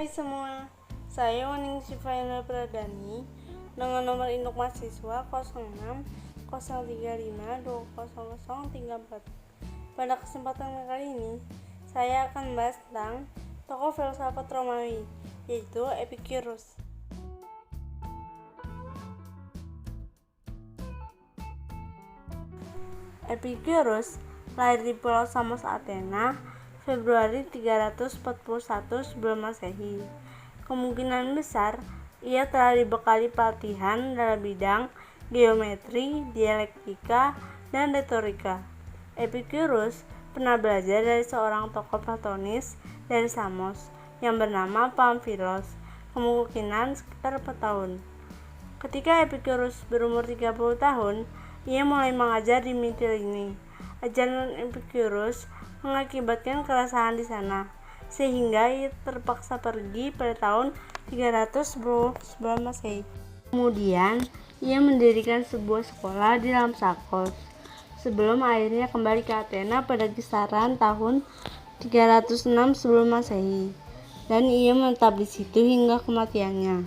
Hai semua, saya Waning Sifaina Pradani dengan nomor induk mahasiswa 0603520034. Pada kesempatan kali ini, saya akan membahas tentang tokoh filsafat Romawi, yaitu Epicurus. Epicurus lahir di Pulau Samos, Athena, Februari 341 sebelum Masehi. Kemungkinan besar ia telah dibekali pelatihan dalam bidang geometri, dialektika, dan retorika. Epicurus pernah belajar dari seorang tokoh Platonis dari Samos yang bernama Pamfilos, kemungkinan sekitar 4 tahun. Ketika Epicurus berumur 30 tahun, ia mulai mengajar di Mitilene. Ajaran Epicurus mengakibatkan keresahan di sana, sehingga ia terpaksa pergi pada tahun 310 sebelum Masehi. Kemudian, ia mendirikan sebuah sekolah di Lampsakos, sebelum akhirnya kembali ke Athena pada kisaran tahun 306 sebelum Masehi, dan ia menetap di situ hingga kematiannya.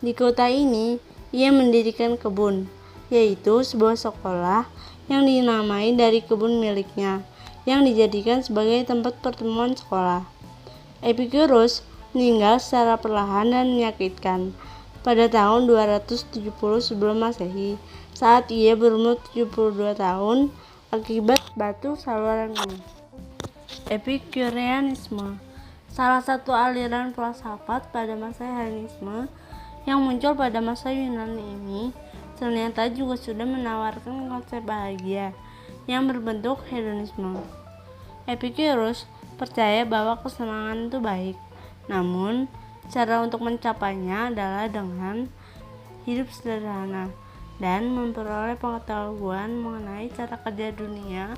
Di kota ini, ia mendirikan kebun, yaitu sebuah sekolah yang dinamai dari kebun miliknya, yang dijadikan sebagai tempat pertemuan sekolah. Epicurus meninggal secara perlahan dan menyakitkan pada tahun 270 sebelum Masehi, saat ia berumur 72 tahun akibat batu salurannya. Epicureanisme, salah satu aliran filsafat pada masa Helenisme yang muncul pada masa Yunani ini, ternyata juga sudah menawarkan konsep bahagia yang berbentuk hedonisme. Epicurus percaya bahwa kesenangan itu baik, namun cara untuk mencapainya adalah dengan hidup sederhana dan memperoleh pengetahuan mengenai cara kerja dunia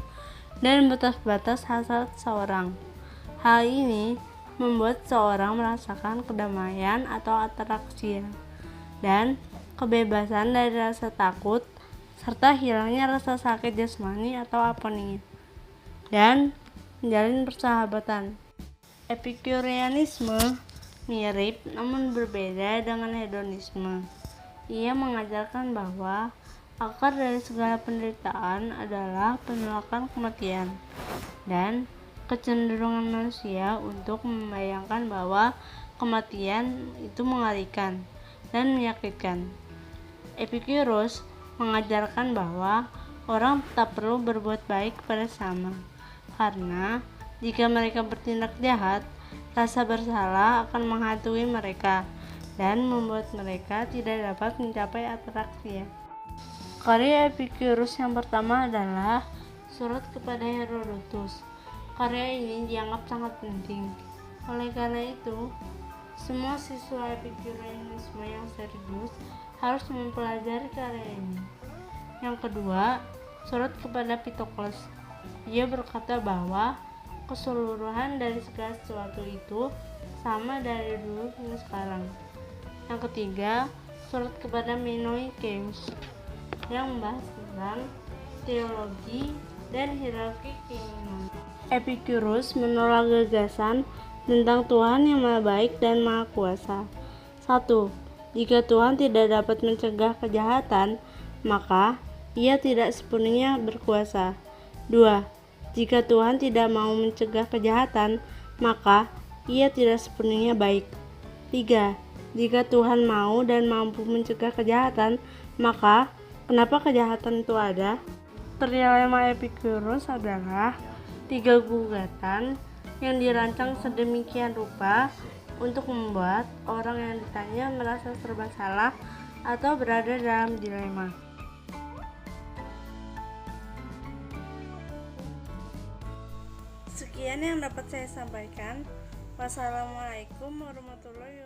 dan batas-batas hasrat seorang. Hal ini membuat seorang merasakan kedamaian atau ataraxia dan kebebasan dari rasa takut, serta hilangnya rasa sakit jasmani atau aponia, dan menjalin persahabatan. Epicureanisme mirip namun berbeda dengan hedonisme. Ia mengajarkan bahwa akar dari segala penderitaan adalah penolakan kematian dan kecenderungan manusia untuk membayangkan bahwa kematian itu mengerikan dan menyakitkan. Epicurus mengajarkan bahwa orang tak perlu berbuat baik kepada sesama, karena jika mereka bertindak jahat, rasa bersalah akan menghantui mereka dan membuat mereka tidak dapat mencapai ataraxia. Karya Epicurus yang pertama adalah Surat kepada Herodotus. Karya ini dianggap sangat penting. Oleh karena itu, semua siswa Epicureanisme yang serius harus mempelajari karya ini. Yang kedua, Surat kepada Pitokles. Ia berkata bahwa keseluruhan dari segala sesuatu itu sama dari dulu hingga sekarang. Yang ketiga, Surat kepada Menoikeus yang membahas tentang teologi dan hierarki keimanan. Epicurus menolak gagasan tentang Tuhan yang Maha Baik dan Maha Kuasa. 1. Jika Tuhan tidak dapat mencegah kejahatan, maka ia tidak sepenuhnya berkuasa. 2. Jika Tuhan tidak mau mencegah kejahatan, maka ia tidak sepenuhnya baik. 3. Jika Tuhan mau dan mampu mencegah kejahatan, maka kenapa kejahatan itu ada? Trilema Epicurus adalah 3 gugatan yang dirancang sedemikian rupa untuk membuat orang yang ditanya merasa serba salah atau berada dalam dilema. Sekian yang dapat saya sampaikan. Wassalamualaikum warahmatullahi wabarakatuh.